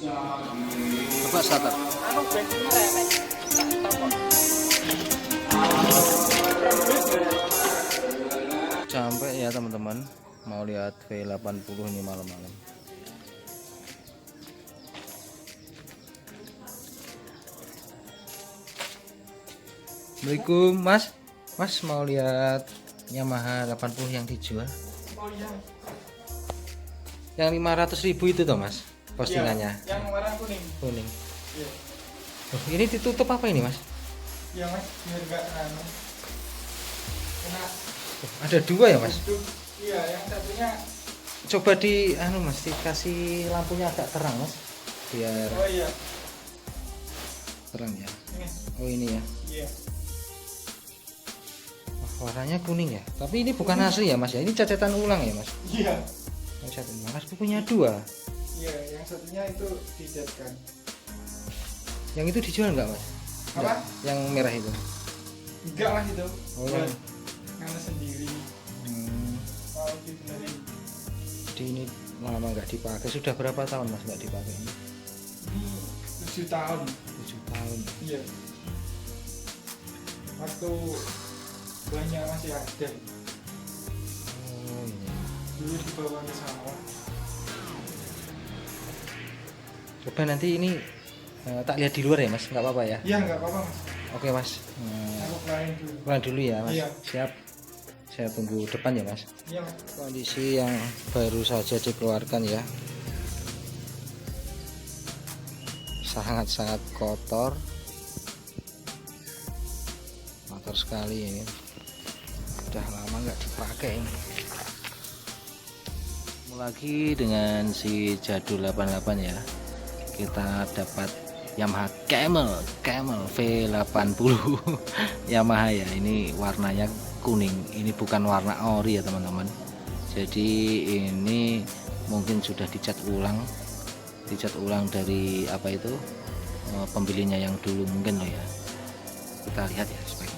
Coba starter. Sampai ya teman-teman, mau lihat V80 ini malam-malam. Assalamualaikum Mas. Mas mau lihat Yamaha 80 yang dijual? Oh iya. Yang 500.000 itu toh Mas, postingannya. Yang warna kuning. Kuning. Iya. Oh, ini ditutup apa ini Mas? Iya Mas, biar enggak kena. Oh, ada dua ya Mas? Iya, yang satunya. Coba di Mas dikasih lampunya agak terang Mas, biar Oh iya. terang ya. Ini. Oh ini ya. Iya. Warnanya kuning ya, tapi ini bukan asli ya Mas ya, ini cacetan ulang ya Mas. Iya. Cacetan ulang, Mas punya dua. Iya, yang satunya itu dijadikan. Yang itu dijual nggak Mas? Apa? Nggak, yang merah itu. Enggak Mas itu. Oh, buat ngana sendiri. Mau dibenerin. Jadi ini lama nggak dipakai, sudah berapa tahun Mas nggak dipakai ini? Ini 7 tahun. 7 tahun. Iya. Waktu banyak masih ada. Oh iya. Dulu dibawa ke sawah. Coba nanti ini tak lihat di luar ya Mas, nggak apa-apa ya? Iya, nggak apa-apa Mas. Oke Mas. Aku kelarin dulu. Pulang dulu ya Mas. Iya. Siap. Saya tunggu depan ya Mas. Iya Mas. Kondisi yang baru saja dikeluarkan ya, sangat-sangat kotor sekali ini, udah lama nggak dipakai ini. Lagi dengan si Jadul 88 ya, kita dapat Yamaha Camel V80 Yamaha ya. Ini warnanya kuning, ini bukan warna ori ya teman-teman. Jadi ini mungkin sudah dicat ulang dari apa itu, pembelinya yang dulu mungkin loh ya. Kita lihat ya speknya.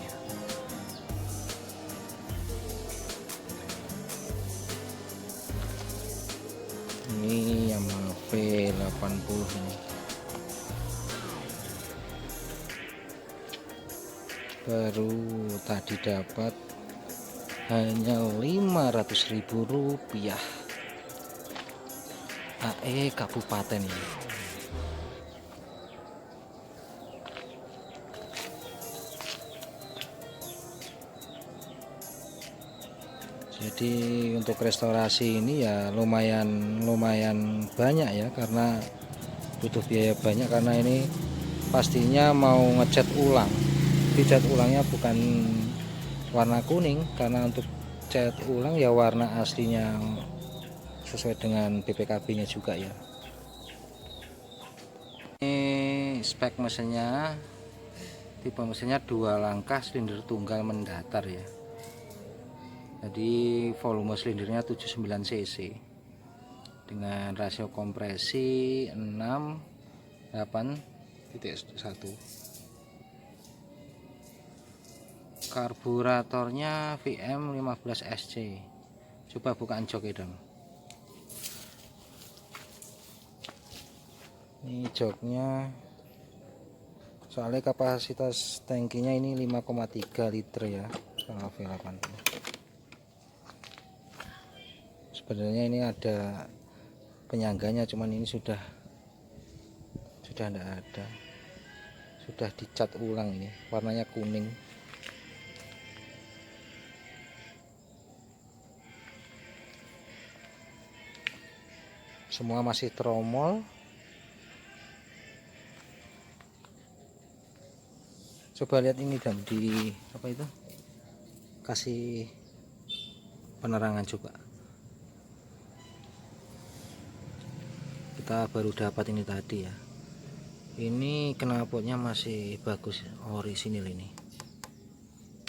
Ini Yamaha V80 ini baru tadi dapat hanya Rp500.000 AE Kabupaten ini. Jadi untuk restorasi ini ya lumayan banyak ya, karena butuh biaya banyak, karena ini pastinya mau ngecat ulang. Dicat ulangnya bukan warna kuning, karena untuk cat ulang ya warna aslinya sesuai dengan BPKB-nya juga ya. Ini spek mesinnya, tipe mesinnya 2 langkah silinder tunggal mendatar ya. Jadi volume silindernya 79 cc dengan rasio kompresi 6,8.1. Karburatornya VM 15 SC. Coba bukaan joknya dong. Ini joknya, soalnya kapasitas tangkinya ini 5,3 liter ya kalau V80. Sebenarnya ini ada penyangganya, cuman ini sudah tidak ada, sudah dicat ulang. Ini warnanya kuning. Semua masih tromol. Coba lihat ini dan di apa itu, kasih penerangan coba. Kita baru dapat ini tadi ya. Ini knalpotnya masih bagus, orisinil ini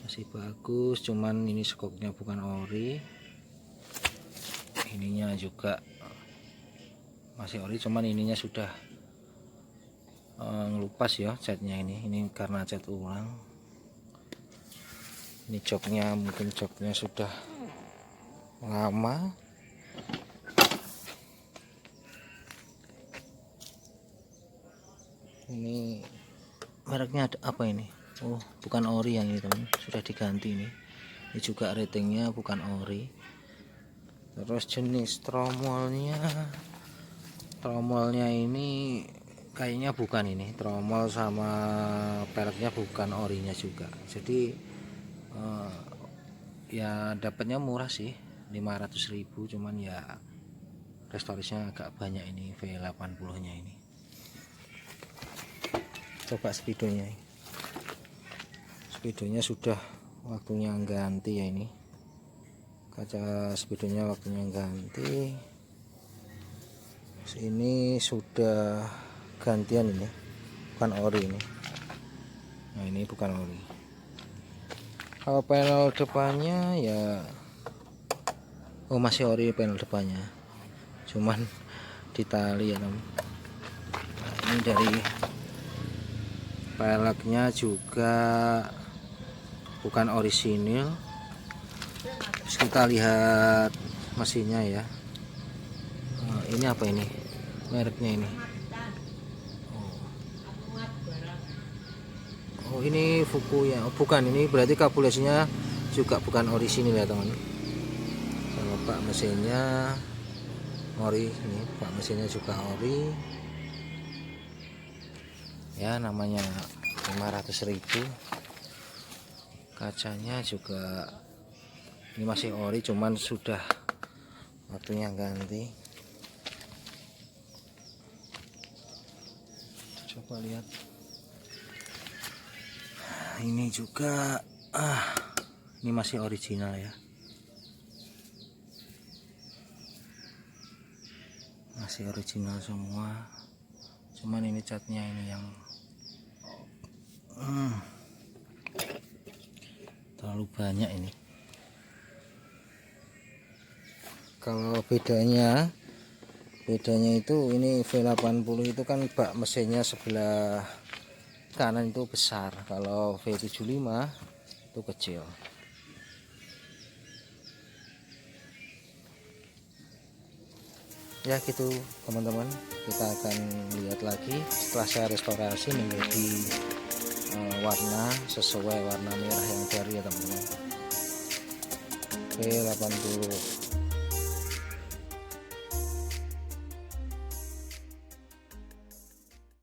masih bagus, cuman ini skoknya bukan ori. Ininya juga masih ori, cuman ininya sudah ngelupas ya catnya. Ini karena cat ulang. Ini joknya, mungkin joknya sudah lama. Ini mereknya ada apa ini? Oh, bukan ori yang ini teman, sudah diganti ini. Ini juga ratingnya bukan ori. Terus jenis tromolnya ini kayaknya bukan ini. Tromol sama peleknya bukan orinya juga. Jadi ya dapatnya murah sih, 500.000, cuman ya restorisnya agak banyak ini V80 nya ini. Coba speedonya. Speedonya sudah waktunya ganti ya ini. Kaca speedonya waktunya ganti. Ini sudah gantian ini. Bukan ori ini. Nah, ini bukan ori. Kalau panel depannya ya masih ori panel depannya. Cuman ditali ya, teman. Nah, ini dari peleknya juga bukan orisinil. Terus kita lihat mesinnya ya. Ini apa ini mereknya ini? Oh ini Fuku ya. Oh, bukan, ini berarti kabulasinya juga bukan orisinil ya teman. Kalau bak mesinnya ori, ini bak mesinnya juga ori ya, namanya 500.000. Kacanya juga ini masih ori, cuman sudah waktunya ganti. Coba lihat ini juga, ini masih original ya, masih original semua, cuman ini catnya ini yang terlalu banyak ini. Kalau bedanya itu ini V80 itu kan bak mesinnya sebelah kanan itu besar, kalau V75 itu kecil. Ya gitu teman-teman, kita akan lihat lagi setelah saya restorasi menjadi warna sesuai warna merah yang baru ya teman-teman. V80